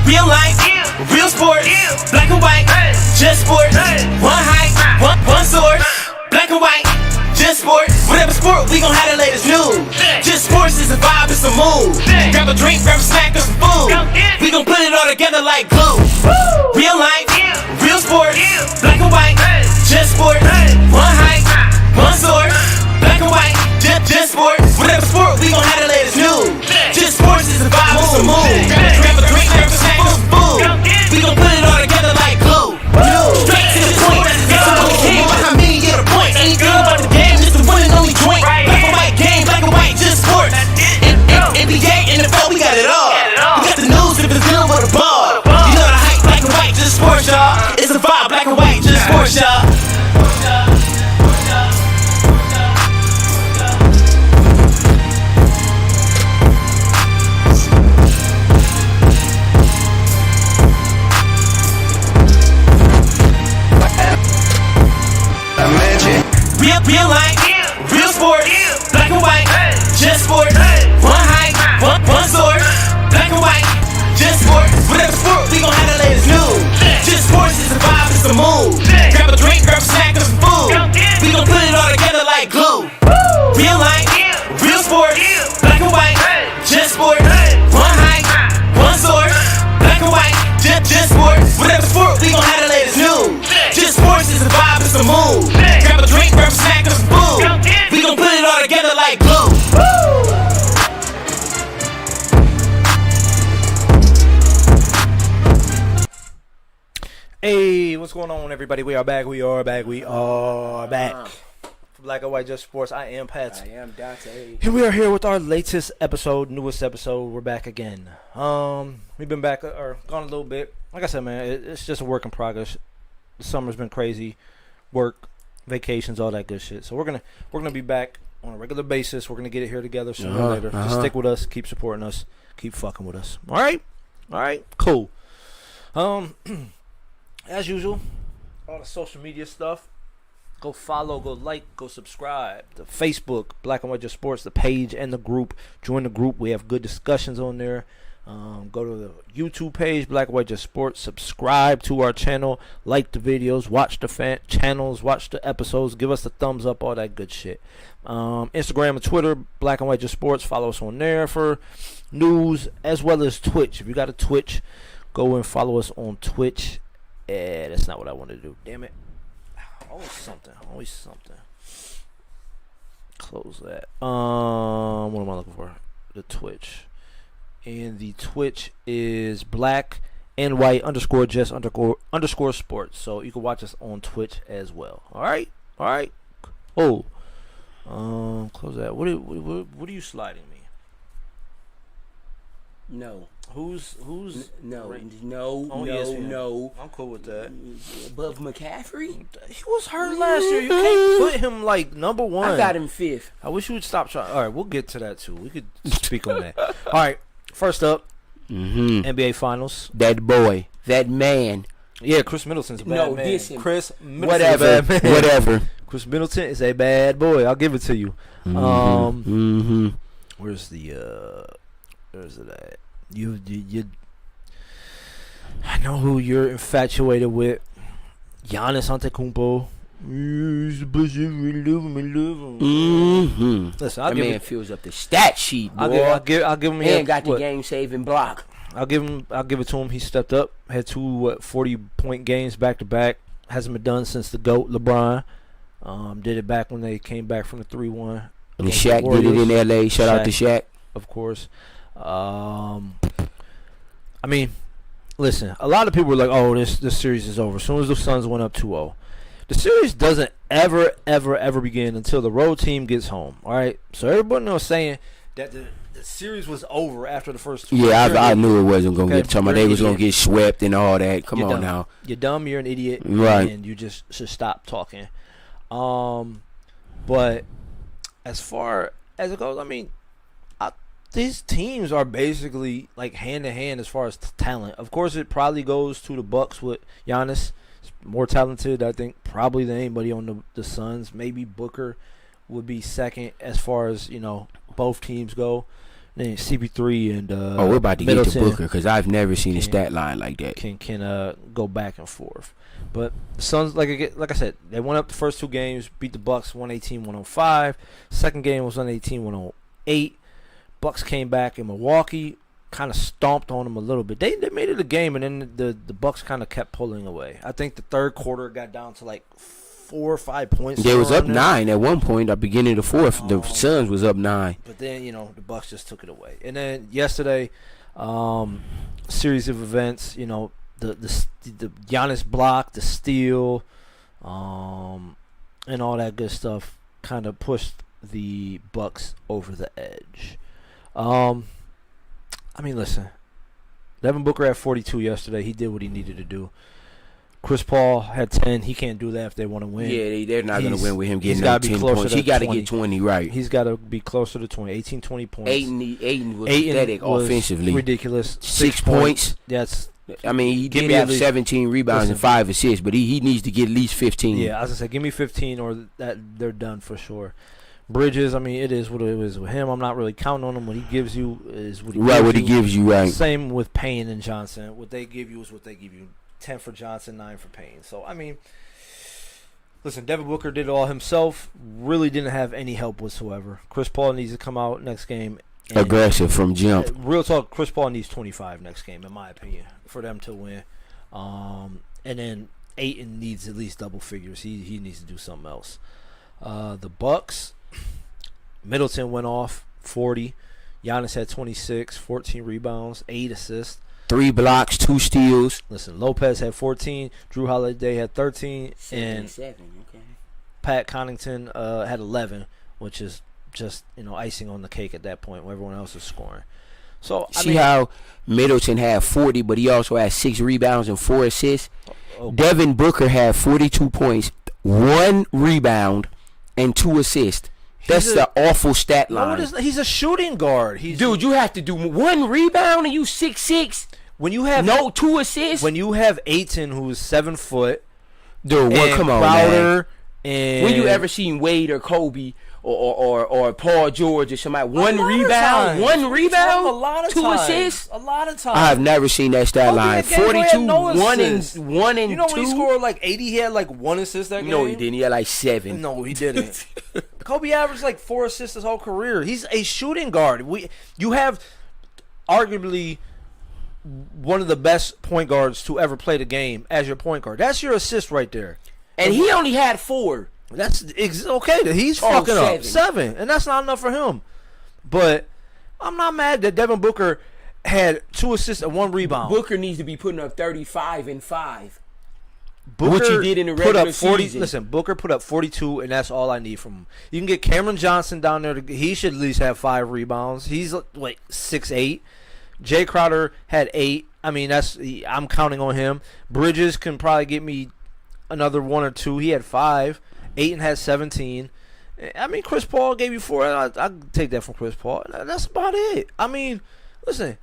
Real life, real sports, black and white, just sports. One height, one source, black and white, just sports. Whatever sport, we gon' have the latest news. Just sports is a vibe, it's a mood. Grab a drink, grab a snack, or some food. We gon' put it all together like glue. Real life, real sports, black and white, just sports. One height, one source, black and white, just sports. Whatever sport, we gon' have the latest news. Just sports is a vibe, it's a mood. Grab a drink, grab a snack, or some food. We gon' put it all together like glue. Straight to the point, it's all the game. Behind me, get a point. Anything about the game, just the one and only joint. Black and white game, black and white, just sports. NBA, NFL, we got it all. We got the news if it's good with a ball. You know the hype, black and white, just sports, y'all. It's a vibe, black and white, just sports, y'all. Real life, real sports, black and white, just sports. One height, one source, black and white, just sports. Whatever sport, we gon' have the latest news. Just sports is a vibe, it's a mood. Grab a drink, grab a snack, or some food. We gon' put it all together like glue. Real life, real sports, black and white, just sports. One height, one source, black and white, just sports. Whatever sport, we gon' have the latest news. Just sports is a vibe, it's a mood. Grab a drink, grab a snack, or some food. We gon' put it all together like glue. Hey, what's going on, everybody? We are back. For Black and White Just Sports, I am Pat. I am Dante. And we are here with our latest episode, newest episode. We're back again. We've been back or gone a little bit. Like I said, man, it's just a work in progress. The summer's been crazy, work, vacations, all that good shit. So we're gonna be back on a regular basis. We're gonna get it here together sooner or later. Just stick with us, keep supporting us, keep fucking with us. All right, cool. As usual, all the social media stuff. Go follow, go like, go subscribe. The Facebook, Black and White Just Sports, the page and the group. Join the group. We have good discussions on there. Go to the YouTube page, Black and White Just Sports. Subscribe to our channel. Like the videos. Watch the channels. Watch the episodes. Give us a thumbs up. All that good shit. Instagram and Twitter, Black and White Just Sports. Follow us on there for news as well as Twitch. If you got a Twitch, go and follow us on Twitch. That's not what I want to do. Damn it. Always something. Close that. What am I looking for? The Twitch. And the Twitch is black and white underscore just underscore sports. So you can watch us on Twitch as well. Alright? Oh. Close that. What are you sliding me? No. Who's No. I'm cool with that. Above McCaffrey? He was hurt last year. You can't put him like number one. I got him fifth. I wish you would stop trying. All right, we'll get to that too. We could speak on that. All right, first up, NBA Finals. That boy, that man. Yeah, Chris Middleton's a bad man. Listen. Chris Middleton's a bad man. Whatever. Chris Middleton is a bad boy. I'll give it to you. Where's it at? You I know who you're infatuated with. Giannis Antetokounmpo. Listen, that man fills up the stat sheet, boy. I'll give him. And got the game-saving block. I'll give it to him. He stepped up. Had two 40-point games back to back. Hasn't been done since the GOAT LeBron. Did it back when they came back from the 3-1. And Shaq did it in LA. Shout out to Shaq, of course. I mean, listen, a lot of people were like, oh, this series is over. As soon as the Suns went up 2-0. The series doesn't ever begin until the road team gets home. All right? So everybody was saying that the series was over after the first two. Yeah, I knew it wasn't going to get talking about they was going to get swept and all that. Come on now. You're dumb, you're an idiot, right? And you just should stop talking. But as far as it goes, I mean, these teams are basically like hand to hand as far as talent. Of course, it probably goes to the Bucks with Giannis. He's more talented, I think, probably than anybody on the Suns. Maybe Booker would be second as far as, both teams go. Then CP3 and we're about to get to Middleton Booker because I've never seen a stat line like that. Can go back and forth. But the Suns, like I said, they went up the first 2 games, beat the Bucks 118-105. Second game was 118-108. Bucks came back in Milwaukee, kind of stomped on them a little bit. They made it a game, and then the Bucks kind of kept pulling away. I think the third quarter got down to like 4 or 5 points. They was up 9 at one point. At the beginning of the fourth, the Suns was up 9. But then the Bucks just took it away. And then yesterday, series of events. The Giannis block, the steal, and all that good stuff kind of pushed the Bucks over the edge. Listen, Devin Booker had 42 yesterday. He did what he needed to do. Chris Paul had 10. He can't do that if they want to win. Yeah, they're not going to win with him getting 10 points. He got to get 20 right. He's got to be closer to 20, 18, 20 points. Ayton was pathetic offensively. Ridiculous. 6 points. That's. He did have 17 rebounds and 5 assists, but he needs to get at least 15. Yeah, as I said, give me 15 or that they're done for sure. Bridges, it is what it is with him. I'm not really counting on him. What he gives you is what he gives you. Right, what he gives you, right. Same with Payne and Johnson. What they give you is what they give you. 10 for Johnson, 9 for Payne. So, listen, Devin Booker did it all himself. Really didn't have any help whatsoever. Chris Paul needs to come out next game. Aggressive from jump. Real talk, Chris Paul needs 25 next game, in my opinion, for them to win. And then Ayton needs at least double figures. He needs to do something else. The Bucks, Middleton went off 40. Giannis had 26, 14 rebounds, 8 assists. 3 blocks, 2 steals. Listen, Lopez had 14. Drew Holiday had 13. And Pat Connaughton had 11, which is just, icing on the cake at that point when everyone else is scoring. So See how Middleton had 40, but he also had 6 rebounds and 4 assists? Okay. Devin Booker had 42 points, 1 rebound, and 2 assists. That's the awful stat line. No, he's a shooting guard. Dude, you have to do 1 rebound and you 6'6". When you have 2 assists. When you have Ayton, who's 7 foot, dude, come on, Crowder, man. When you ever seen Wade or Kobe or Paul George or somebody 1 rebound, 1 rebound, a lot of 2 times. assists? A lot of times. I've never seen that stat line. 42, 1 and 2. You know when he scored like 80, he had like 1 assist that game? No, he didn't. He had like 7. No, he didn't. Kobe averaged like 4 assists his whole career. He's a shooting guard. You have arguably one of the best point guards to ever play the game as your point guard. That's your assist right there. And he only had 4. That's okay. He's fucking 7. up 7, and that's not enough for him. But I'm not mad that Devin Booker had 2 assists and 1 rebound. Booker needs to be putting up 35 and 5. Booker what you did in the regular season. Listen, Booker put up 42, and that's all I need from him. You can get Cameron Johnson down there. He should at least have 5 rebounds. He's like 6'8". Jay Crowder had 8. I'm counting on him. Bridges can probably get me another 1 or 2. He had 5. Ayton had 17. Chris Paul gave you 4. I'll take that from Chris Paul. That's about it. Listen.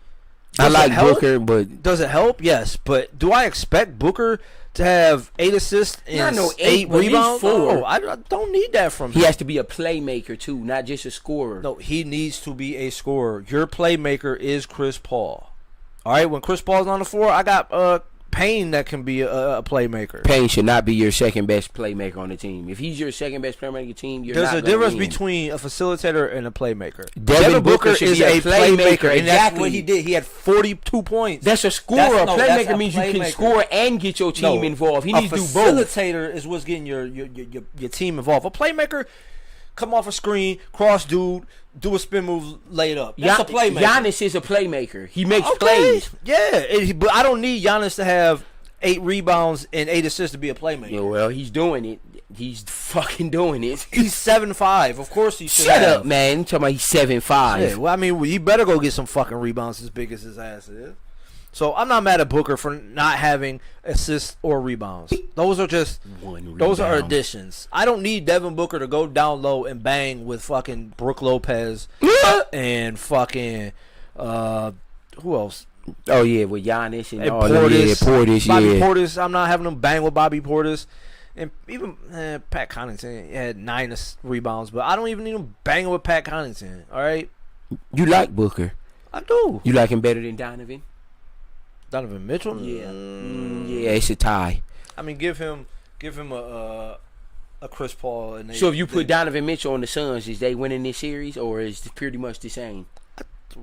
I like Booker, but does it help? Yes, but do I expect Booker to have 8 assists and 8 rebounds? 4. No, I don't need that from him. He has to be a playmaker too, not just a scorer. No, he needs to be a scorer. Your playmaker is Chris Paul. All right, when Chris Paul's on the floor, I got Payne that can be a playmaker. Payne should not be your second best playmaker on the team. If he's your second best playmaker on the team, you're not There's a difference between a facilitator and a playmaker. Devin Booker is a playmaker, and that's what he did. He had 42 points. That's a scorer. A playmaker means you can score and get your team involved. He needs to do both. A facilitator is what's getting your team involved. A playmaker, come off a screen, cross dude, do a spin move, lay it up. That's a playmaker. Giannis is a playmaker. He makes plays. Yeah, but I don't need Giannis to have 8 rebounds and 8 assists to be a playmaker. Yeah, well, he's doing it. He's fucking doing it. He's 7'5". Of course he should. Shut up, man. You talking about he's 7'5". Yeah, well, you better go get some fucking rebounds as big as his ass is. So I'm not mad at Booker for not having assists or rebounds. Those are just those are additions. I don't need Devin Booker to go down low and bang with fucking Brook Lopez and fucking who else? Oh yeah, with Giannis and all Portis, Portis, Bobby Portis. I'm not having him bang with Bobby Portis. And even Pat Connaughton had 9 rebounds, but I don't even need him banging with Pat Connaughton. All right. You like Booker? I do. You like him better than Donovan? Donovan Mitchell? Yeah, yeah, it's a tie. I mean, give him a Chris Paul. And So if you put Donovan Mitchell on the Suns, is they winning this series or is it pretty much the same?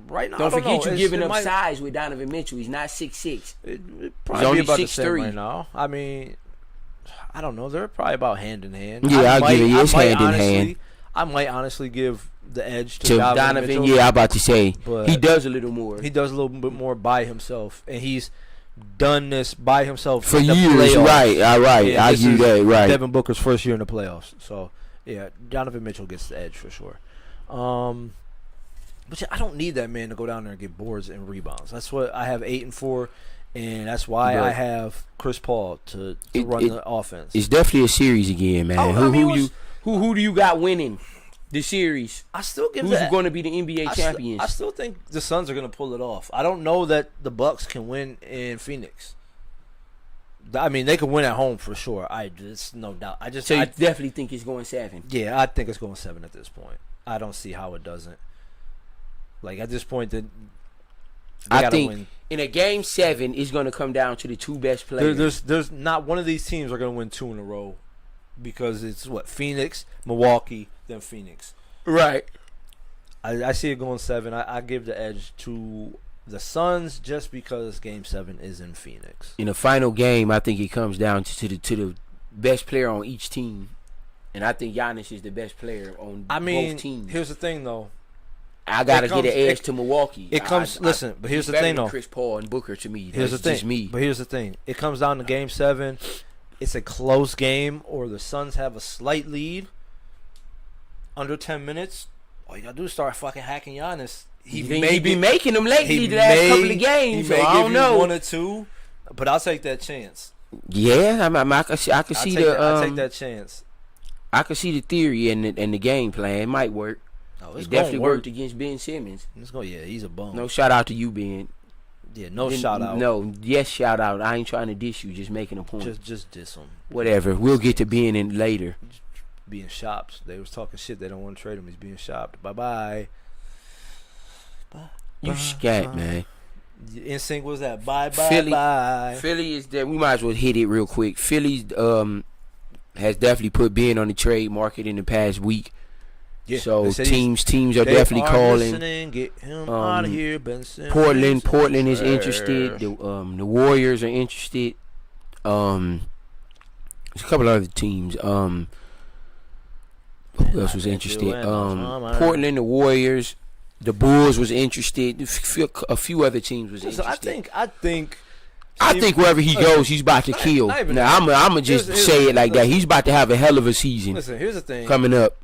right now, Don't forget know. you giving it up might- size with Donovan Mitchell. He's not 6'6". It probably only be about the 6'3". same right now. I mean, I don't know. They're probably about hand in hand. Yeah, I'll give it. I It's might hand in honestly- hand. I might honestly give the edge to To Donovan Donovan, Mitchell. yeah, I'm about to say But he does a little more. He does a little bit more by himself, and he's done this by himself For in the years, playoffs. right? All right, Yeah, I this give is that right. Devin Booker's first year in the playoffs, so yeah, Donovan Mitchell gets the edge for sure. But yeah, I don't need that man to go down there and get boards and rebounds. That's what I have 8 and 4, and that's why Right. I have Chris Paul to run the offense. It's definitely a series again, man. Oh, I who mean, who you who do you got winning the series? I still give Who's that. going to be the NBA champions? I still think the Suns are going to pull it off. I don't know that the Bucks can win in Phoenix. I mean, they can win at home for sure. It's no doubt. So you definitely think it's going 7? Yeah, I think it's going 7 at this point. I don't see how it doesn't. Like at this point, that I think in a game 7, it's going to come down to the 2 best players. There's not one of these teams are going to win 2 in a row because it's Phoenix, Milwaukee, then Phoenix. Right. I see it going 7. I give the edge to the Suns just because Game 7 is in Phoenix. In the final game, I think it comes down to the best player on each team, and I think Giannis is the best player on both teams. Here's the thing, though. I gotta get an edge to Milwaukee. It comes. Listen, but here's the better thing, than though. Chris Paul and Booker to me. Here's the That's thing. just me. But here's the thing. It comes down to Game 7. It's a close game, or the Suns have a slight lead. Under 10 minutes, all you gotta do is start fucking hacking Giannis. He may be making them lately the last couple of games. He may so I give don't you know. 1 or 2, but I'll take that chance. Yeah, I can see I'll take that chance. I can see the theory and the game plan. It might work. No, it's It definitely gonna work. worked against Ben Simmons. Yeah, he's a bum. No shout out to you, Ben. Yeah, no shout out. No, yes, shout out. I ain't trying to diss you, just making a point. Just diss him. Whatever. We'll get to Ben in later. Being shopped. They was talking shit. They don't want to trade him. He's being shopped. Bye. You scat, man. Instinct was that. Bye. Philly is there. We might as well hit it real quick. Philly has definitely put Ben on the trade market in the past week. Yeah, so teams are definitely calling. Listening. Get him out of here, Ben Simmons. Portland is interested. The Warriors are interested. There's a couple other teams. Who else was interested? Portland, the Warriors, the Bulls was interested. A few other teams was interested. I think wherever he goes, he's about to kill. Now I'ma just say it like that. He's about to have a hell of a season. Listen, here's the thing coming up.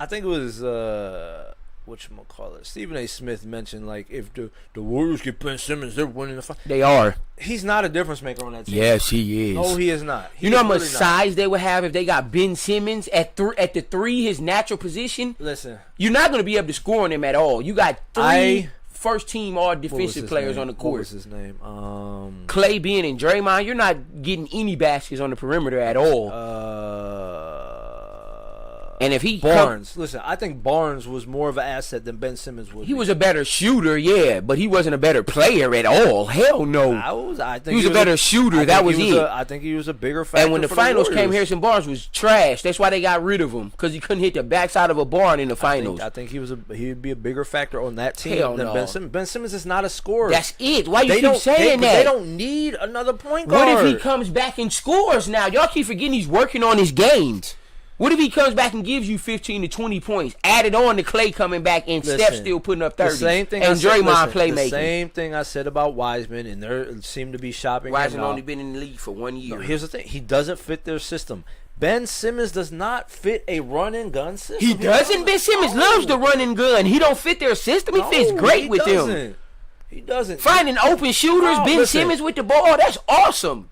I think it was whatchamacallit, Stephen A. Smith mentioned, like, if the Warriors get Ben Simmons, they're winning the fight. They are. He's not a difference maker on that team. Yes, he is. No, he is not. You know how much size they would have if they got Ben Simmons at the 3, his natural position? Listen, you're not going to be able to score on him at all. You got 3 first-team all defensive players on the court. What was his name? Clay, Ben, and Draymond. You're not getting any baskets on the perimeter at all. And if he Barnes, listen, I think Barnes was more of an asset than Ben Simmons was. He was a better shooter, yeah, but he wasn't a better player at all. Hell no. I think he was a better shooter. That was it. I think he was a bigger factor. And when the finals came, Harrison Barnes was trash. That's why they got rid of him, because he couldn't hit the backside of a barn in the finals. I think he'd be a bigger factor on that team than Ben Simmons. Ben Simmons is not a scorer. That's it. Why you keep saying that? They don't need another point guard. What if he comes back and scores now? Y'all keep forgetting he's working on his games. What if he comes back and gives you 15 to 20 points, added on to Clay coming back and Steph still putting up 30? The same thing and Draymond playmaking. The same thing I said about Wiseman, and they seem to be shopping. Wiseman only been in the league for 1 year. No, here's the thing. He doesn't fit their system. Ben Simmons does not fit a run and gun system. He doesn't? Ben Simmons loves the run and gun. He don't fit their system. He fits great with them. He doesn't. Finding open shooters, Ben Simmons with the ball, that's awesome.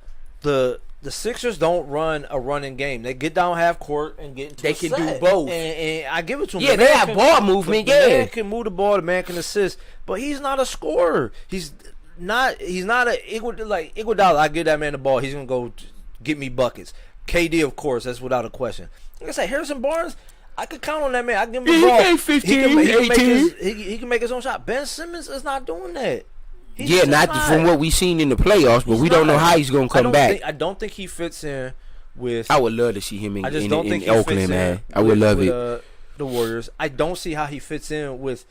The Sixers don't run a running game. They get down half court and get into They can do both. And I give it to him. Yeah, they have ball movement, The man can move the ball, the man can assist, but he's not a scorer. He's not a Iguodala. I give that man the ball, he's going to go get me buckets. KD, of course, that's without a question. Like I said, Harrison Barnes, I could count on that man. I give him Yeah, the he ball. made 15, He can make his own shot. Ben Simmons is not doing that. He's Yeah, just not from what we seen in the playoffs, but we don't know how he's gonna come back. I don't think he fits in with. I would love to see him in, I just don't think he Oakland, fits man. in I would love with, it. The Warriors. I don't see how he fits in with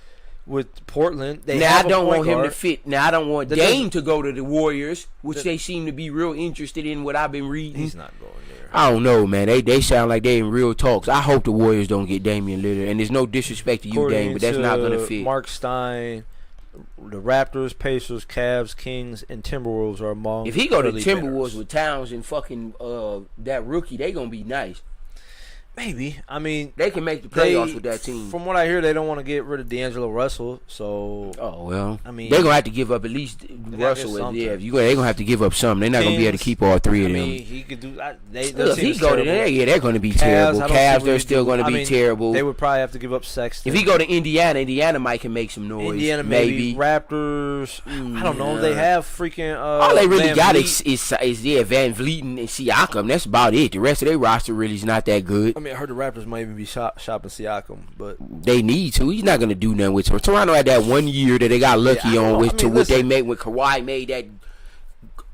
Portland. They Now I have a don't point want him to guard. fit. Now I don't want That Dame doesn't- to go to the Warriors, which they seem to be real interested in. What I've been reading. He's not going there. I don't know, man. They sound like they in real talks. I hope the Warriors don't get Damian Lillard. And there's no disrespect to you, According Dame, but that's to not gonna fit. Mark Stein, the Raptors, Pacers, Cavs, Kings, and Timberwolves are among. If he go to early Timberwolves bidders. with Towns and fucking that rookie, they gonna be nice. Maybe. I mean, They can make the playoffs with that team. From what I hear, they don't want to get rid of D'Angelo Russell. So Oh well, I mean, they're gonna have to give up at least gotta Russell. get something. Yeah, they're gonna have to give up something. They're not gonna be able to Kings, keep all three of I them. mean, he could do. They Look, if he seem go to terrible. there, yeah, they're gonna be Cavs, terrible. I don't see Cavs, what they're he still do. gonna I be mean, terrible. They would probably have to give up Sexton. If he go to Indiana might can make some noise. Indiana, maybe Raptors. I don't know. They have freaking. All they really Van got Vliet. is Van Vlieten and Siakam. That's about it. The rest of their roster really is not that good. I mean, I heard the Raptors might even be shopping Siakam, but They need to. He's not gonna do nothing with Toronto. Toronto had that 1 year that they got lucky Yeah, I on know. with I to mean, what they listen. made when Kawhi made that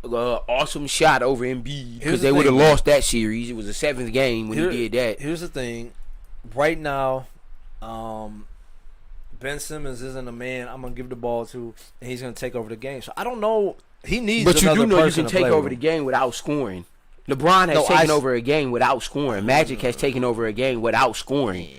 awesome shot over Embiid, Here's because the they would have thing, lost that series. It was the 7th game when he did that. Here's the thing. Right now, Ben Simmons isn't a man I'm gonna give the ball to, and he's gonna take over the game. So I don't know. He needs. But you another do know you person can to take play over with the him. game without scoring. LeBron has No, taken I- over a game without scoring. Magic has taken over a game without scoring.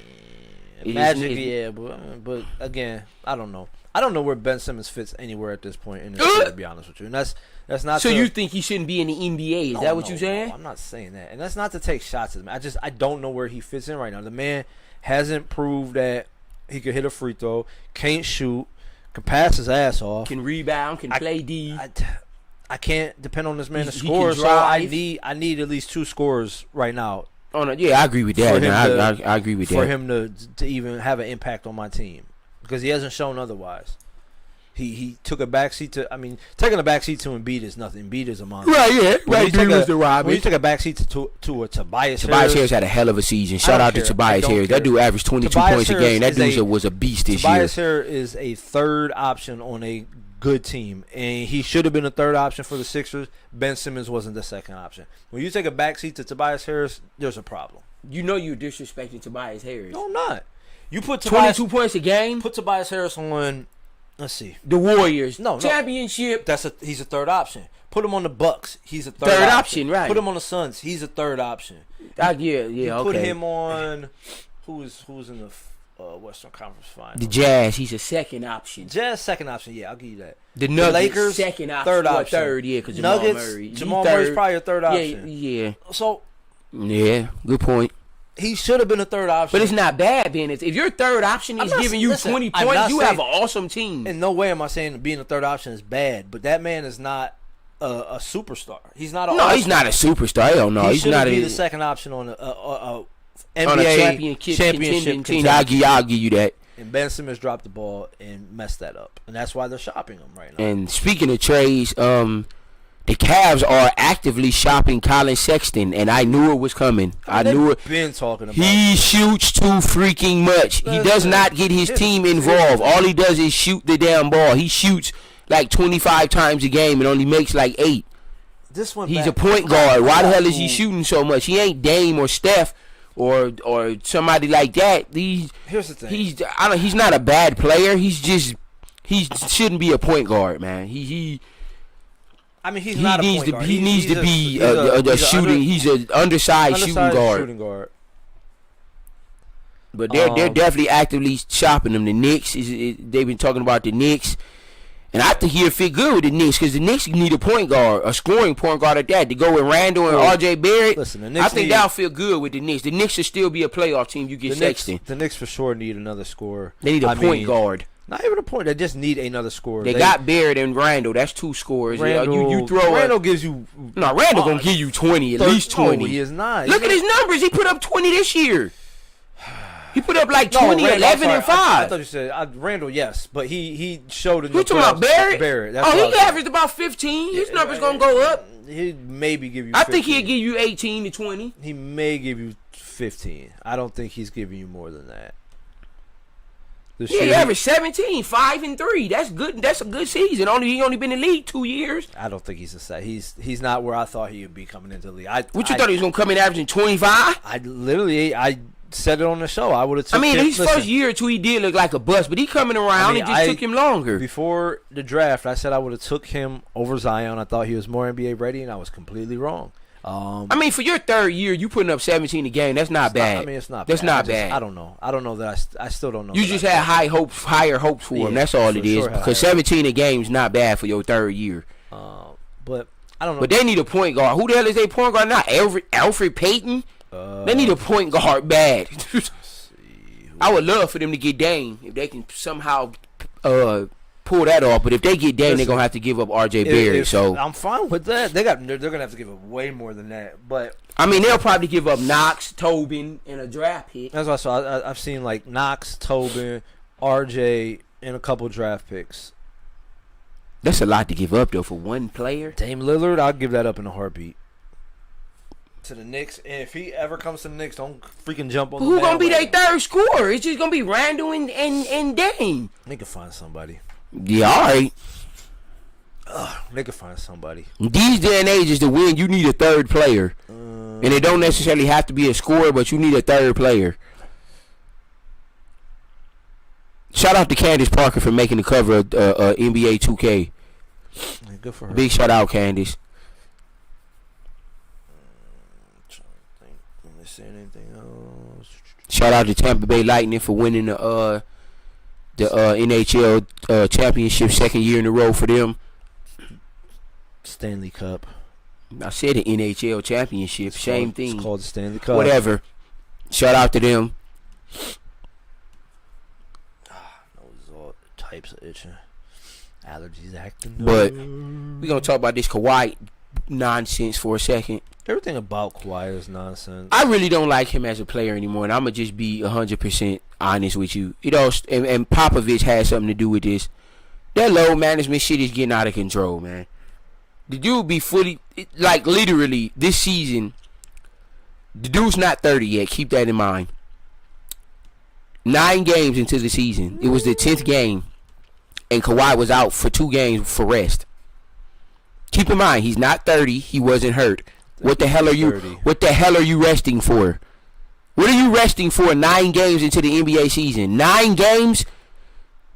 Magic, yeah, but again, I don't know. I don't know where Ben Simmons fits anywhere at this point in the season, to be honest with you. And that's not. So to, you think he shouldn't be in the NBA? Is No, that what no, you're saying? No, I'm not saying that, and that's not to take shots at him. I don't know where he fits in right now. The man hasn't proved that he could hit a free throw, can't shoot, can pass his ass off. Can rebound, can play D. I can't depend on this man to He can score, so I drive. need at least 2 scores right now Yeah, I agree with that. For him man. to- I agree with for that. him to even have an impact on my team, because he hasn't shown otherwise. He took a backseat to. I mean, taking a backseat to Embiid is nothing. Embiid is a monster. Right, yeah. When Right, you take was a- the When Robin. you take a backseat to a Tobias Tobias Harris had a hell of a season. Shout don't out to care. I Tobias don't Harris. care. That dude averaged 22 Tobias points a Harris game. That is dude was a beast this Tobias year. Harris is a third option on a good team, and he should have been a third option for the Sixers. Ben Simmons wasn't the second option. When you take a backseat to Tobias Harris, there's a problem. You know you're disrespecting Tobias Harris. No, I'm not. You put Tobias, 22 points a game. put Tobias Harris on. Let's see. The Warriors. No. Championship. He's a third option. Put him on the Bucks. He's a Third option, right. Put him on the Suns. He's a third option. Yeah, You okay. put him on. Who's in the Western Conference Finals? The Jazz, he's a second option. Jazz second option. Yeah, I'll give you that. The Nuggets, Lakers, second option. third Well, option. third, yeah, because Jamal Nuggets, Murray. He Jamal third. Murray's probably a third option. Yeah, So yeah. Good point. he should have been a third option. But it's not bad, Ben. If your third option I'm is not- giving you listen, 20 I'm points, not you saying- have an awesome team. In no way am I saying being a third option is bad, but that man is not a superstar. He's not. No, he's not a superstar. Hell no, He he's should not be a the second option on a NBA on a championship championship team. contender. I'll give you that. And Ben Simmons dropped the ball and messed that up, and that's why they're shopping him right now. And speaking of trades, the Cavs are actively shopping Colin Sexton, and I knew it was coming. I knew it. Been talking about. He shoots too freaking much. He does Listen, not get his team involved. All he does is shoot the damn ball. He shoots like 25 times a game and only makes like 8. This one. He's a point guard. Why the hell is he shooting so much? He ain't Dame or Steph or somebody like that. Here's the thing. He's not a bad player. He shouldn't be a point guard, man. I mean, he's not a point guard. He needs to be he's a shooting. He's an undersized shooting guard. But they're definitely actively shopping him. The Knicks they've been talking about the Knicks, and I think he'll fit good with the Knicks because the Knicks need a point guard, a scoring point guard at that, to go with Randall and R.J. Barrett. Listen, the Knicks I think that'll feel good with the Knicks. The Knicks should still be a playoff team. You get Sexton. The Knicks for sure need another scorer. They need a point guard. Not even a point. They just need another scorer. They got Barrett and Randall. That's 2 scorers. You throw Randall gives you. Randall gonna give you 20, at least 20. No, he is not. Look at his numbers. He put up 20 this year. He put up like 20, 11, and 5. I thought you said Randall, yes, but he showed in the You talking about playoffs. Barrett? That's Oh, what I he was saying. averaged about 15. His numbers gonna go up. He'd maybe give you. I think 15. he'll give you 18 to 20. He may give you 15. I don't think he's giving you more than that. This Yeah, he year, averaged 17, 5 and 3. That's good. That's a good season. He only been in the league 2 years. I don't think he's he's not where I thought he would be coming into the league. What you thought he was gonna come in averaging 25? I said it on the show. I would have. I mean, his first year or two, he did look like a bust, but he coming around. It just took him longer. Before the draft, I said I would have took him over Zion. I thought he was more NBA ready, and I was completely wrong. I mean, for your third year, you putting up 17 a game. That's not bad. It's not. That's bad. not bad. I don't know. I don't know that. I still don't know. You just had higher hopes for him. That's all it is. Because 17 a game is not bad for your third year. But I don't know. But they need a point guard. Who the hell is their point guard now? Alfred Payton? They need a point guard bad. I would love for them to get Dame if they can somehow pull that off. But if they get Dame, they're gonna have to give up R.J. Barrett. So I'm fine with that. They're gonna have to give up way more than that. But I mean, they'll probably give up Knox, Tobin, and a draft pick. that's what I saw. I've seen like Knox, Tobin, R.J. and a couple draft picks. That's a lot to give up though for one player. Dame Lillard, I'll give that up in a heartbeat. To the Knicks, and if he ever comes to the Knicks, don't freaking jump on. Who gonna be their third scorer? It's just gonna be Randall and Dame. They can find somebody. Yeah, all right. They can find somebody. These day and ages, to win, you need a third player, and it don't necessarily have to be a scorer, but you need a third player. Shout out to Candace Parker for making the cover of NBA 2K. Good for her. Big shout out, Candace. Say anything else? Shout out to Tampa Bay Lightning for winning the NHL championship second year in a row for them. Stanley Cup. I said the NHL championship, same thing. It's called the Stanley Cup. Whatever. Shout out to them. Those all types of itching. Allergies acting. But we're gonna talk about this Kawhi nonsense for a second. Everything about Kawhi is nonsense. I really don't like him as a player anymore, and I'm gonna just be 100% honest with you. You know, and Popovich has something to do with this. That load management shit is getting out of control, man. The dude be fully, like literally, this season. The dude's not 30 yet. Keep that in mind. 9 games into the season, it was the 10th game, and Kawhi was out for 2 games for rest. Keep in mind, he's not 30. He wasn't hurt. What the hell are you? 30. What the hell are you resting for? What are you resting for? 9 games into the NBA season. 9 games.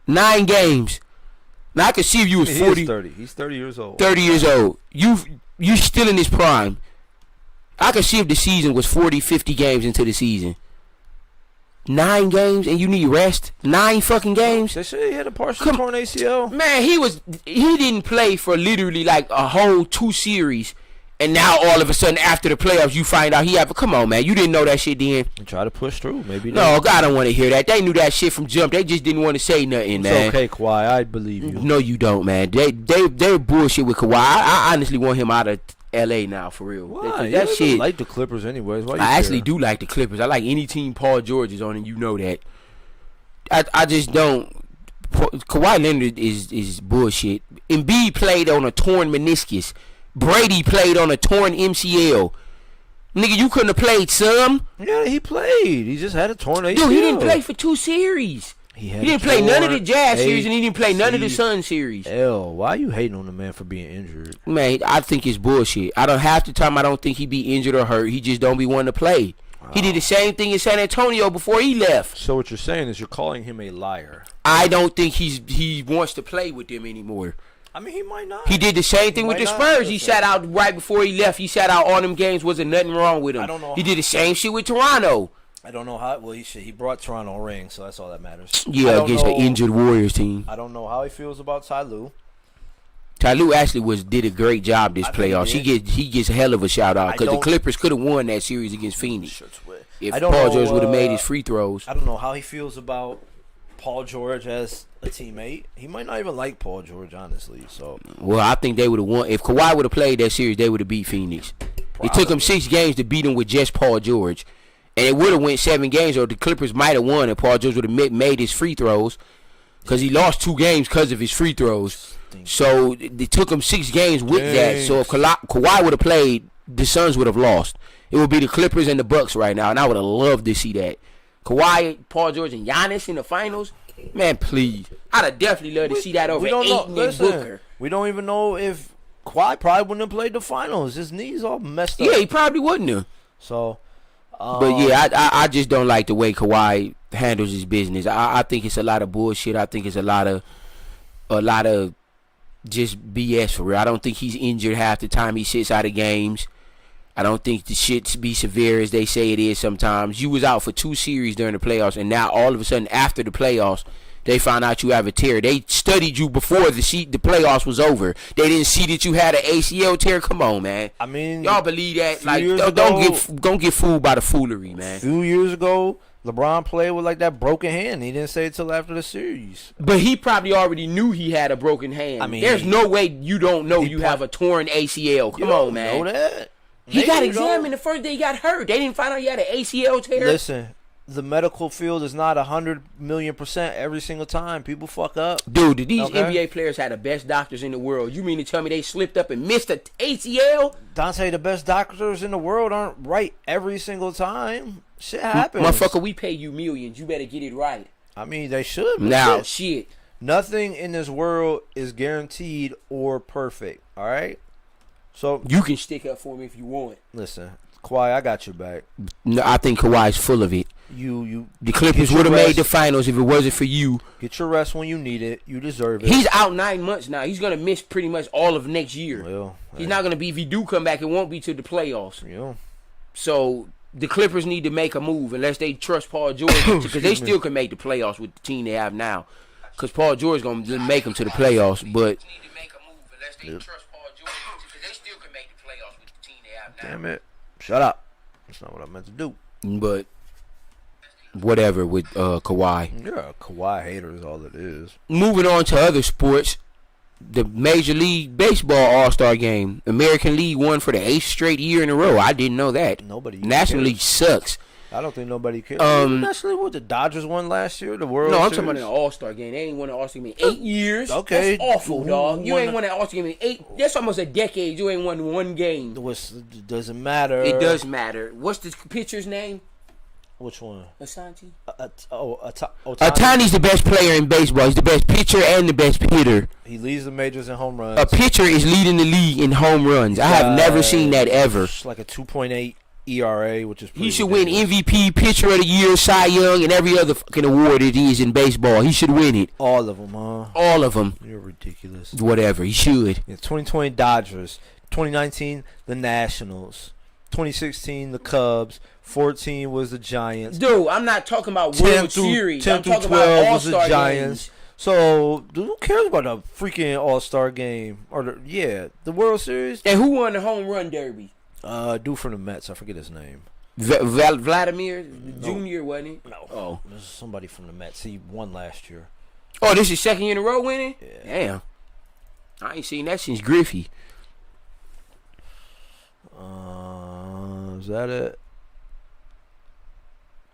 9 games. Now I could see if you was 40. He's 30. He's 30 years old. 30 years old. You still in his prime. I could see if the season was 40, 50 games into the season. 9 games and you need rest. 9 fucking games. They say he had a partial torn ACL. Man, he didn't play for literally like a whole 2 series. And now all of a sudden after the playoffs you find out come on, man, you didn't know that shit then. He tried to push through. Maybe no, I don't want to hear that. They knew that shit from jump. They just didn't want to say nothing, man. It's okay, Kawhi. I believe you. No, you don't, man. They're bullshit with Kawhi. I honestly want him out of LA now, for real. Why? That shit. Like the Clippers, anyways. Why you I care? actually do like the Clippers. I like any team Paul George is on, and you know that. I just don't. Kawhi Leonard is bullshit. Embiid played on a torn meniscus. Brady played on a torn MCL. Nigga, you couldn't have played some. Yeah, he played. He just had a torn ACL. Dude, he didn't play for 2 series. He didn't play none of the Jazz series, and he didn't play none of the Sun series. Why are you hating on the man for being injured? Man, I think it's bullshit. Half the time I don't think he be injured or hurt. He just don't be wanting to play. Wow. He did the same thing in San Antonio before he left. So what you're saying is you're calling him a liar. I don't think he wants to play with them anymore. I mean, he might not. He did the same thing with the Spurs. He sat out right before he left. He sat out all them games. Wasn't nothing wrong with him. I don't know. He did the same shit with Toronto. I don't know how. Well, he brought Toronto a ring, so that's all that matters. Yeah, against an injured Warriors team. I don't know how he feels about Ty Lue. Ty Lue actually did a great job this playoffs. He gets a hell of a shout out because the Clippers could have won that series against Phoenix if Paul George would have made his free throws. I don't know how he feels about Paul George as a teammate. He might not even like Paul George, honestly. So, well, I think they would have won if Kawhi would have played that series. They would have beat Phoenix. Probably. It took them 6 games to beat them with just Paul George, and it would have went 7 games, or the Clippers might have won if Paul George would have made his free throws, because he lost 2 games because of his free throws. So it took him 6 games with that. So if Kawhi would have played, the Suns would have lost. It would be the Clippers and the Bucks right now, and I would have loved to see that. Kawhi, Paul George, and Giannis in the finals. Man, please. I'd have definitely loved to see that over Ayton and Booker. We don't even know if Kawhi probably wouldn't have played the finals. His knees all messed up. Yeah, he probably wouldn't have. So, But yeah, I just don't like the way Kawhi handles his business. I think it's a lot of bullshit. I think it's a lot of just BS for real. I don't think he's injured half the time he sits out of games. I don't think the shit be severe as they say it is sometimes. You was out for 2 series during the playoffs, and now all of a sudden after the playoffs, they found out you have a tear. They studied you before the playoffs was over. They didn't see that you had an ACL tear. Come on, man. I mean, y'all believe that? Like, don't get fooled by the foolery, man. A few years ago, LeBron played with like that broken hand. He didn't say it till after the series. But he probably already knew he had a broken hand. I mean, there's no way you don't know you have a torn ACL. Come on, man. Know that? He got examined the first day he got hurt. They didn't find out he had an ACL tear. Listen, the medical field is not 100,000,000% every single time. People fuck up. Dude, these NBA players had the best doctors in the world. You mean to tell me they slipped up and missed an ACL? Dante, the best doctors in the world aren't right every single time. Shit happens. Motherfucker, we pay you millions. You better get it right. I mean, they should. Now, shit. Nothing in this world is guaranteed or perfect. All right? So you can stick up for me if you want. Listen, Kawhi, I got your back. No, I think Kawhi's full of it. The Clippers would have made the finals if it wasn't for you. Get your rest when you need it. You deserve it. He's out 9 months now. He's gonna miss pretty much all of next year. Well, he's not gonna be. If he do come back, it won't be to the playoffs. Yeah. So the Clippers need to make a move unless they trust Paul George, because they still can make the playoffs with the team they have now. Because Paul George is gonna make them to the playoffs, but. Yep. Damn it. Shut up. That's not what I meant to do. But whatever with Kawhi. You're a Kawhi hater is all it is. Moving on to other sports. The Major League Baseball All-Star Game. American League won for the 8th straight year in a row. I didn't know that. Nobody National cares. League sucks. I don't think nobody cares. National League, what, the Dodgers won last year? The World No, I'm Series? talking about an All-Star Game. They ain't won an All-Star Game in 8 years. Okay. That's awful, dog. You ain't won an All-Star Game in 8. That's almost a decade. You ain't won one game. It doesn't matter. It does matter. What's the pitcher's name? Which one? Asante. Otani's the best player in baseball. He's the best pitcher and the best hitter. He leads the majors in home runs. A pitcher is leading the league in home runs. I have never seen that ever. Like a 2.8 ERA, which is pretty He should ridiculous. win MVP, Pitcher of the Year, Cy Young, and every other fucking award it is in baseball. He should win it. All of them, huh? All of them. You're ridiculous. Whatever. He should. Yeah, 2020 Dodgers. 2019 the Nationals. 2016 the Cubs. 14 was the Giants. Dude, I'm not talking about World Series. 10 I'm through talking 12 about was the All-Star Giants. games. So, dude, who cares about a freaking All-Star game? Or the World Series? And who won the home run derby? Dude from the Mets. I forget his name. Vladimir Jr., wasn't he? No. Oh. This is somebody from the Mets. He won last year. Oh, this is second year in a row winning? Yeah. Damn. I ain't seen that since Griffey. Is that it?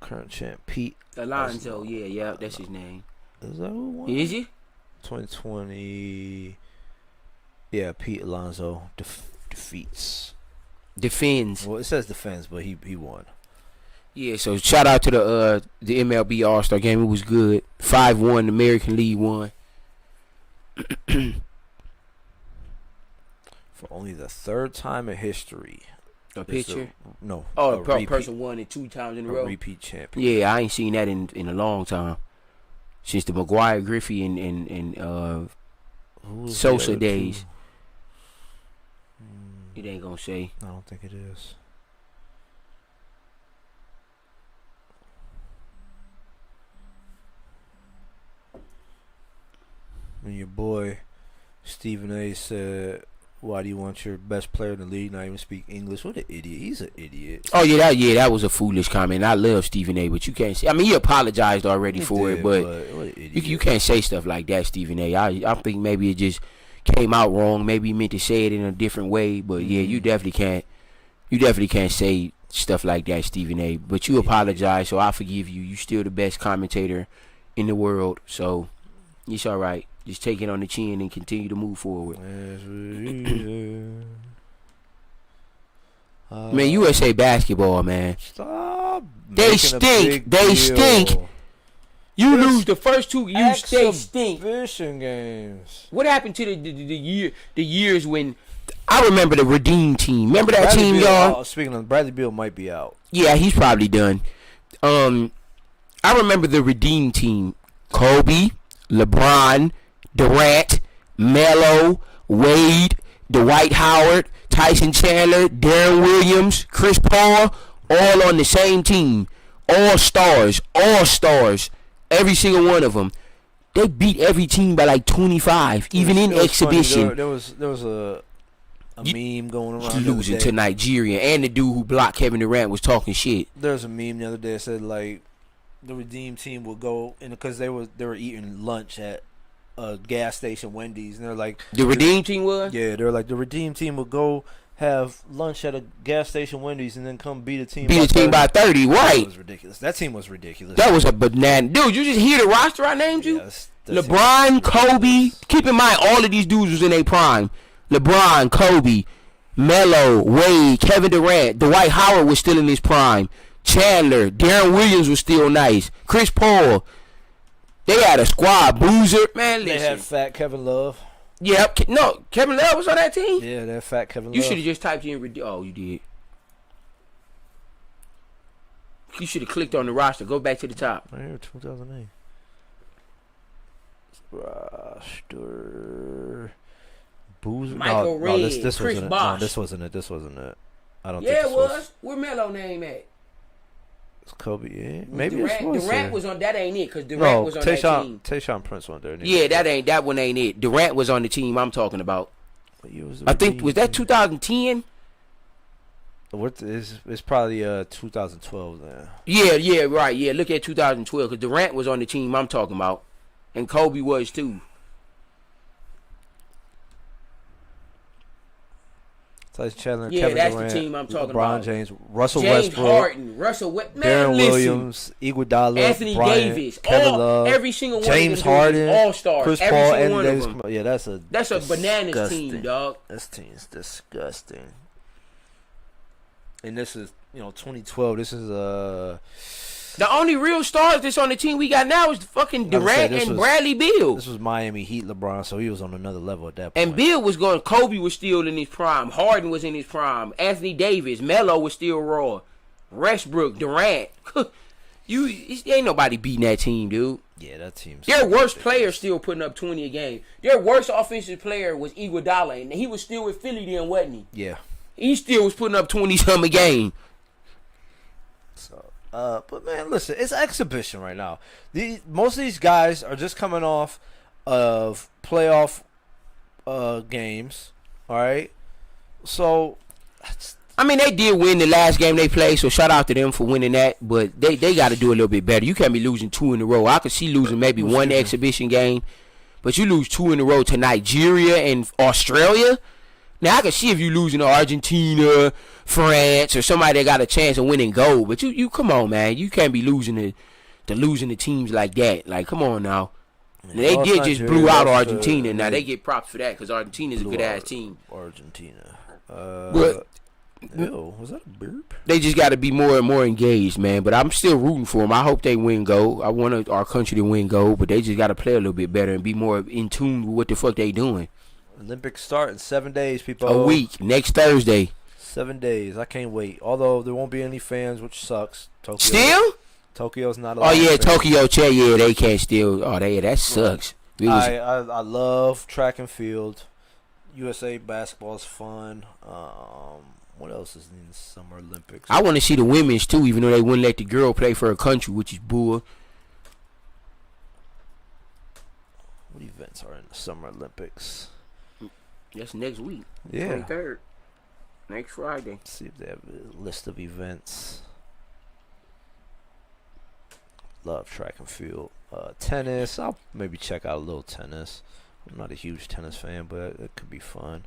Current champ Pete Alonso, yeah, that's his name. Is that who won? Is he? 2020. Yeah, Pete Alonso defeats. Defends. Well, it says defends, but he won. Yeah, so shout out to the MLB All-Star Game. It was good. 5-1, the American League won. For only the third time in history. A pitcher? No. Oh, a person won it 2 times in a row. Repeat champion. Yeah, I ain't seen that in a long time. Since the McGuire, Griffey, and Sosa days. It ain't gonna say. I don't think it is. And your boy Stephen A said, "Why do you want your best player in the league not even speak English?" What an idiot! He's an idiot. Oh that was a foolish comment. I love Stephen A, but you can't say. I mean, he apologized already for it, but what an idiot. you can't say stuff like that, Stephen A. I think maybe it just came out wrong. Maybe he meant to say it in a different way, but yeah, you definitely can't. You definitely can't say stuff like that, Stephen A. But you apologize, so I forgive you. You still the best commentator in the world, so it's all right. Just take it on the chin and continue to move forward. Man, USA basketball, man. Stop. They making a stink. big They deal. stink. You lose the first 2 years, they stink. Exhibition games. What happened to the years when I remember the Redeem team? Remember that Bradley team, Beal, y'all? Speaking of Bradley Beal, might be out. Yeah, he's probably done. I remember the Redeem team: Kobe, LeBron, Durant, Melo, Wade, Dwight Howard, Tyson Chandler, Darren Williams, Chris Paul, all on the same team. All stars. Every single one of them. They beat every team by like 25, even in It was funny, exhibition. there was a meme going around. the other Losing day. to Nigeria, and the dude who blocked Kevin Durant was talking shit. There's a meme the other day that said like the Redeem team would go and because they were eating lunch at a gas station Wendy's and they're like The Redeem team was? yeah they're like the Redeem team would go have lunch at a gas station Wendy's and then come beat a team Beat a team by 30, That right? was ridiculous. That team was ridiculous. That was a banana. Dude, you just hear the roster I named you? Yeah, that team LeBron, was Kobe. ridiculous. Keep in mind, all of these dudes was in their prime. LeBron, Kobe, Melo, Wade, Kevin Durant. Dwight Howard was still in his prime. Chandler, Darren Williams was still nice. Chris Paul. They had a squad. Boozer. Man, They listen. had fat Kevin Love. Yeah, no, Kevin Love was on that team? Yeah, they had fat Kevin Love. You should have just typed in. Oh, you did. You should have clicked on the roster. Go back to the top. Right here, 2008. Roster. Boozer. Michael no, Redd, this Chris wasn't Bosh. it. No, this wasn't it. This wasn't it. I don't Yeah, think it this was. Where Melo name at? It's Kobe. Yeah, maybe Durant, this was. Durant it. was on. That ain't it, because Durant No, was on that team. Tayshaun Prince went there. Yeah, that one ain't it. Durant was on the team I'm talking about. What year was the I think Redeem was that team? 2010? It's probably 2012 then. Yeah, right. Yeah, look at 2012 because Durant was on the team I'm talking about, and Kobe was too. Tyson Chandler, Yeah, Kevin that's the Durant, team I'm talking LeBron about. James, Russell James Westbrook, Harden, Russell man, Darren listen. Williams, Iguodala, Anthony Bryant, Davis, Kevin Love, every single one James of them Harden, all stars, Chris every Paul, single Anthony one Davis. of them. Yeah, That's a bananas disgusting. team, dog. This team's disgusting. And this is 2012. This is The only real stars that's on the team we got now is fucking I was saying, Durant and Bradley Beal. This was Miami Heat LeBron, so he was on another level at that point. And Bill was going. Kobe was still in his prime. Harden was in his prime. Anthony Davis, Melo was still raw. Westbrook, Durant. Ain't nobody beating that team, dude. Yeah, that team's Their worst player still putting up 20 a game. Their worst offensive player was Iguodala, and he was still with Philly then, wasn't he? Yeah. He still was putting up 20-something a game. So, but man, listen, it's exhibition right now. Most of these guys are just coming off of playoff games. All right, so I mean, they did win the last game they played, so shout out to them for winning that. But they got to do a little bit better. You can't be losing 2 in a row. I could see losing maybe one exhibition game, but you lose 2 in a row to Nigeria and Australia. Now, I can see if you losing to Argentina, France, or somebody that got a chance of winning gold. But you come on, man. You can't be losing to teams like that. Like, come on now. They did just blew out Argentina. Now, they get props for that because Argentina's a good-ass team. Argentina. But Ew, was that a burp? they just got to be more and more engaged, man. But I'm still rooting for them. I hope they win gold. I want our country to win gold, but they just got to play a little bit better and be more in tune with what the fuck they doing. Olympics start in 7 days, people. A week, next Thursday. 7 days. I can't wait. Although there won't be any fans, which sucks. Tokyo's not allowed. Oh yeah, fans. Tokyo Chair. Yeah, they can't still. Oh, that sucks. It was- I love track and field. USA basketball is fun. What else is in the Summer Olympics? I want to see the women's too, even though they wouldn't let the girl play for her country, which is bull. What events are in the Summer Olympics? That's next week. Yeah. 23rd. Next Friday. Let's see if they have a list of events. Love track and field. Tennis. I'll maybe check out a little tennis. I'm not a huge tennis fan, but it could be fun.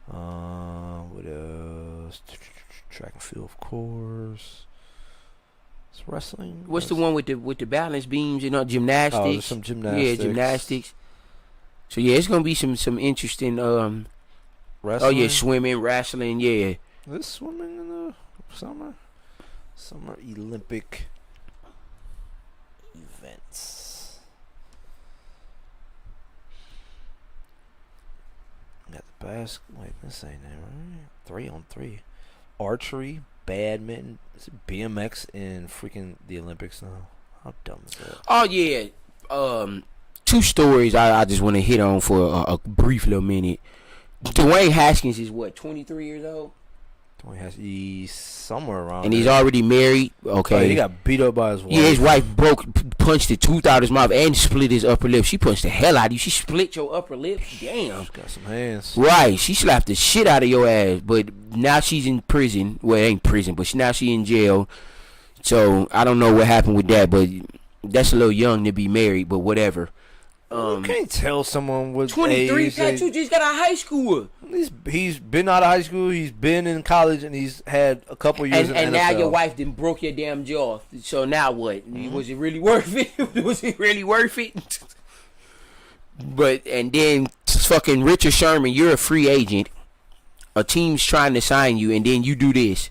What else? Track and field, of course. It's wrestling. What's the one with the balance beams and gymnastics? Oh, there's some gymnastics. Yeah, gymnastics. So yeah, it's gonna be some interesting. Wrestling. Oh yeah, swimming, wrestling. Yeah, This swimming in the summer Olympic events. Got the wait, this ain't it, right? 3-on-3. Archery, badminton, BMX in freaking the Olympics now. How dumb is that? Oh yeah. Two stories I just want to hit on for a brief little minute. Dwayne Haskins is what, 23 years old? He's somewhere around. And he's already married. Okay. Oh, he got beat up by his wife. Yeah, his wife punched the tooth out his mouth and split his upper lip. She punched the hell out of you. She split your upper lip. Damn. She's got some hands. Right. She slapped the shit out of your ass. But now she's in prison. Well, it ain't prison, but now she in jail. So I don't know what happened with that, but that's a little young to be married. But whatever. You can't tell someone with 23, age. Pat, you just got out of high school. He's been out of high school. He's been in college, and he's had a couple years. And in now NFL. your wife done broke your damn jaw. So now what? Was it really worth it? Was it really worth it? But and then fucking Richard Sherman, you're a free agent. A team's trying to sign you, and then you do this.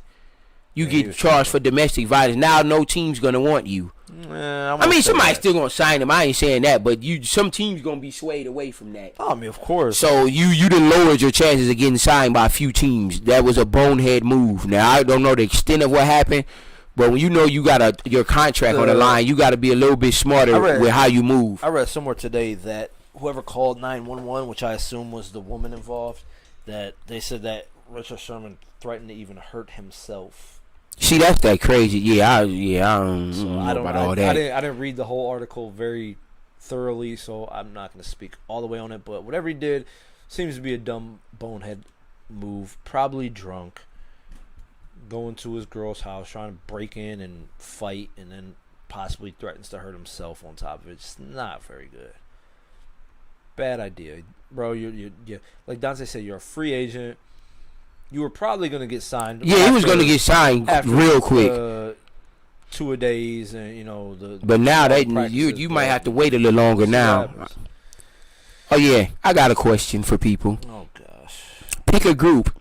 You get charged for domestic violence. Now no team's gonna want you. I mean, somebody's still gonna sign him. I ain't saying that, but some team's gonna be swayed away from that. I mean, of course. So you done lowered your chances of getting signed by a few teams. That was a bonehead move. Now I don't know the extent of what happened, but when you know you got your contract on the line, you got to be a little bit smarter with how you move. I read somewhere today that whoever called 911, which I assume was the woman involved, that they said that Richard Sherman threatened to even hurt himself. See, that's that crazy. I don't know about all that. I didn't read the whole article very thoroughly, so I'm not going to speak all the way on it. But whatever he did seems to be a dumb bonehead move. Probably drunk, going to his girl's house, trying to break in and fight, and then possibly threatens to hurt himself on top of it. It's not very good. Bad idea, bro. You like Dante said, you're a free agent. You were probably going to get signed. Yeah, he was going to get signed real quick. 2-a-days and But now you might have to wait a little longer now. Oh yeah, I got a question for people. Oh gosh. Pick a group.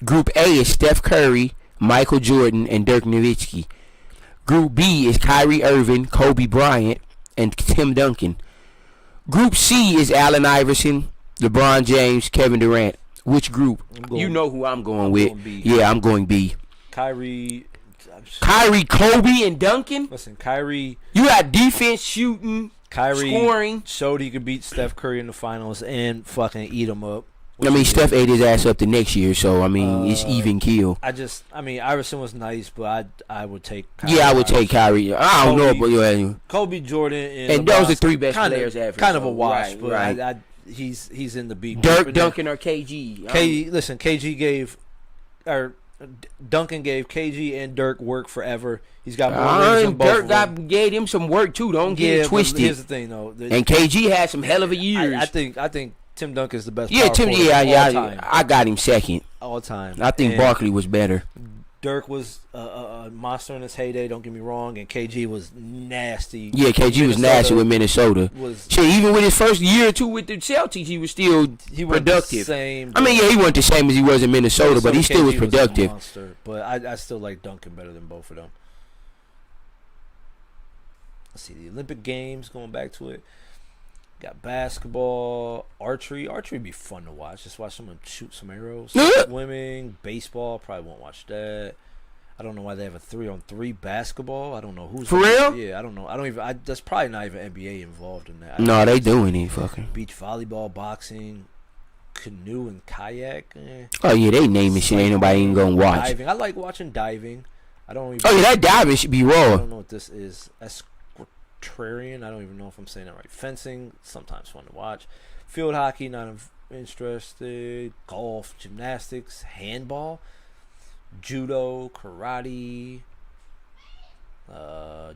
Group A is Steph Curry, Michael Jordan, and Dirk Nowitzki. Group B is Kyrie Irving, Kobe Bryant, and Tim Duncan. Group C is Allen Iverson, LeBron James, Kevin Durant. Which group? You know who I'm going with. I'm going B. Kyrie, Kobe, and Duncan. Listen, Kyrie. You got defense, shooting, scoring. Showed he could beat Steph Curry in the finals and fucking eat him up. I mean, Steph ate his ass up the next year, so I mean, it's even kill. Iverson was nice, but I would take Kyrie. Yeah, I would take Kyrie. I don't know, but Kobe, Jordan, and those are three best players ever. Kind of a wash, right, but right. He's in the B. Dirk, Duncan, or KG. Listen, Duncan gave KG and Dirk work forever. He's got more rings than both Dirk gave him some work too. Don't get it twisted. Here's the thing, though. And KG had some hell of a years. I think Tim Duncan's the best. Yeah, Tim. Yeah, all time. I got him second. All time. I think Barkley was better. Dirk was a monster in his heyday. Don't get me wrong, and KG was nasty. Yeah, KG was nasty with Minnesota. Even with his first year or two with the Celtics, he was still productive. Same. I mean, he wasn't the same as he was in Minnesota, but he still was productive. But I still like Duncan better than both of them. Let's see the Olympic Games. Going back to it. Got basketball, archery. Archery would be fun to watch. Just watch someone shoot some arrows. Swimming, baseball. Probably won't watch that. I don't know why they have a 3-on-3 basketball. I don't know who's for real. Yeah, I don't know. I don't even. That's probably not even NBA involved in that. No, they doing it. Fucking beach volleyball, boxing, canoe and kayak. Oh yeah, they naming shit. Ain't nobody even gonna watch. Diving. I like watching diving. I don't even. Oh yeah, that diving should be raw. I don't know what this is. Equestrian. I don't even know if I'm saying that right. Fencing, sometimes fun to watch. Field hockey, not interested. Golf, gymnastics, handball, judo, karate,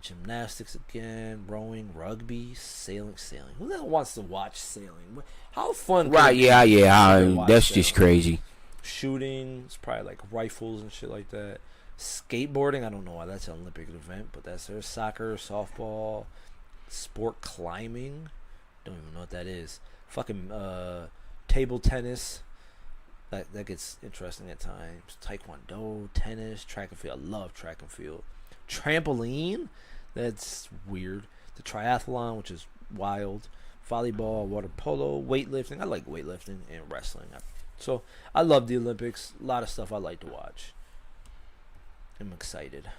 gymnastics again, rowing, rugby, sailing. Who the hell wants to watch sailing? How fun? Right? Yeah. That's just crazy. Shooting, it's probably like rifles and shit like that. Skateboarding, I don't know why that's an Olympic event, but that's there. Soccer, softball, sport climbing, don't even know what that is. Fucking table tennis, that gets interesting at times. Taekwondo, tennis, track and field. I love track and field. Trampoline, that's weird. The triathlon, which is wild. Volleyball, water polo, weightlifting. I like weightlifting and wrestling. So I love the Olympics. A lot of stuff I like to watch. I'm excited.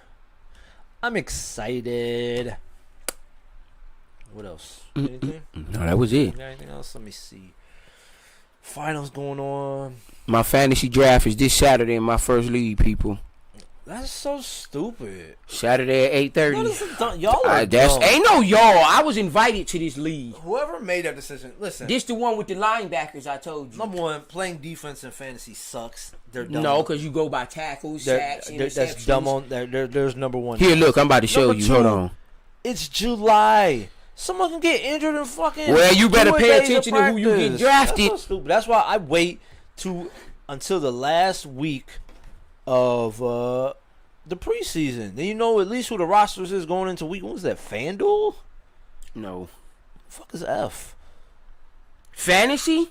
What else? Anything? No, that was it. Anything else? Let me see. Finals going on. My fantasy draft is this Saturday in my first league, people. That's so stupid. Saturday at 8:30. That is dumb. Y'all are That's dumb. ain't no y'all. I was invited to this league. Whoever made that decision, listen. This the one with the linebackers I told you. Number one, playing defense in fantasy sucks. They're dumb. No, because you go by tackles, sacks, interceptions. That's dumb on there's number one. Here, look, I'm about to show Number you. two, Hold on. It's July. Someone can get injured and fucking. Well, you better 2 pay days of attention to who you get practice. drafted. That's so stupid. That's why I wait until the last week of the preseason. Then you know at least who the rosters is going into week. What was that? FanDuel? No. The fuck is F? Fantasy?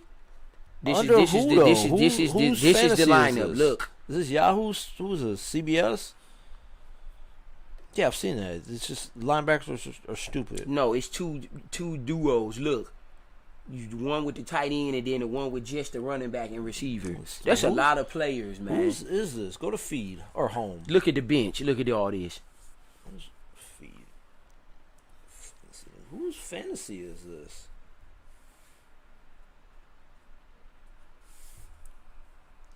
This is Whose the fantasy lineup. is this? Look. Is this Yahoo's? Who's this? CBS? Yeah, I've seen that. It's just linebackers are stupid. No, it's two duos. Look. The one with the tight end and then the one with just the running back and receiver. That's a lot of players, man. Whose is this? Go to feed or home. Look at the bench. Look at all this. Feed. Whose fantasy is this?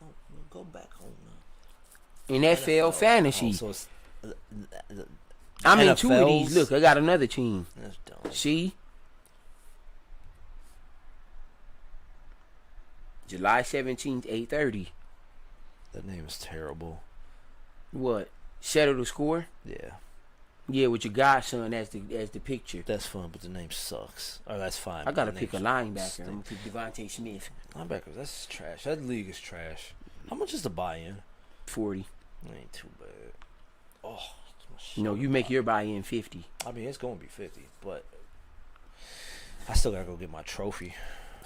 Oh, go back home now. NFL fantasy. Oh, so it's, I'm in two of NFL's? these. Look, I got another team. That's dumb. See? July 17th, 8:30. That name is terrible. What? Settle the score? Yeah, Yeah, with your godson as the picture. that's fun, but the name sucks. Oh, that's fine. I gotta The pick a name linebacker. stinks. I'm gonna pick Devontae Smith. Linebackers, that's trash. That league is trash. How much is the buy-in? 40. It ain't too bad. Oh, No, you make your buy-in 50. I mean, it's gonna be 50, but I still gotta go get my trophy.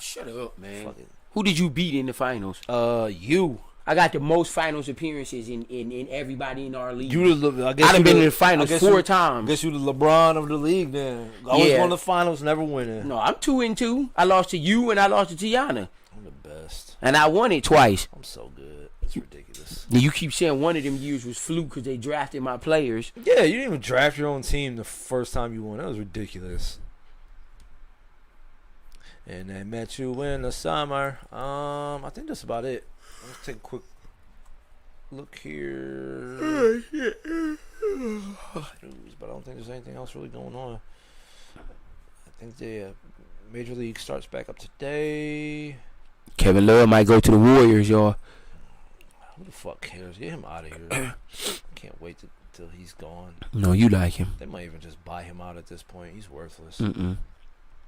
Shut up, man. Fuck it. Who did you beat in the finals? You. I got the most finals appearances in everybody in our league. I guess I done you been the- in the finals I guess 4 you- times. I guess you the LeBron of the league then. Always Yeah. going to the finals, never winning. No, I'm 2-2. I lost to you and I lost to Tiana. I'm the best. And I won it twice. I'm so good. It's ridiculous. And you keep saying one of them years was fluke because they drafted my players. Yeah, you didn't even draft your own team the first time you won. That was ridiculous. And I met you in the summer. I think that's about it. Let's take a quick look here. News, but I don't think there's anything else really going on. I think the Major League starts back up today. Kevin Love might go to the Warriors, y'all. Who the fuck cares? Get him out of here. I can't wait till he's gone. No, you like him. They might even just buy him out at this point. He's worthless.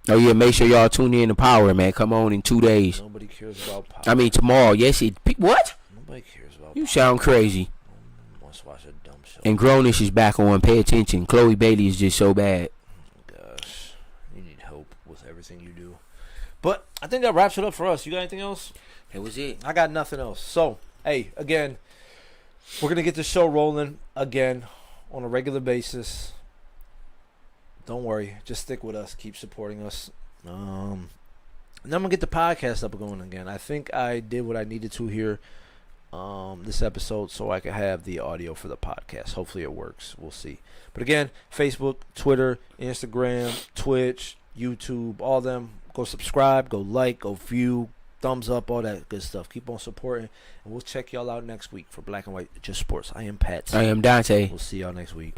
Oh, yeah, make sure y'all tune in to Power, man. Come on in 2 days. Nobody cares about power. I mean, tomorrow. Yes, what? Nobody cares about You power. sound crazy. Wants to watch a dumb show. And Grownish is back on. Pay attention. Chloe Bailey is just so bad. Gosh, you need help with everything you do. But I think that wraps it up for us. You got anything else? That was it. I got nothing else. So, hey, again, we're going to get the show rolling again on a regular basis. Don't worry. Just stick with us. Keep supporting us. And I'm going to get the podcast up and going again. I think I did what I needed to here this episode so I can have the audio for the podcast. Hopefully it works. We'll see. But again, Facebook, Twitter, Instagram, Twitch, YouTube, all them. Go subscribe, go like, go view, thumbs up, all that good stuff. Keep on supporting. And we'll check y'all out next week for Black and White Just Sports. I am Pat. I am Dante. We'll see y'all next week.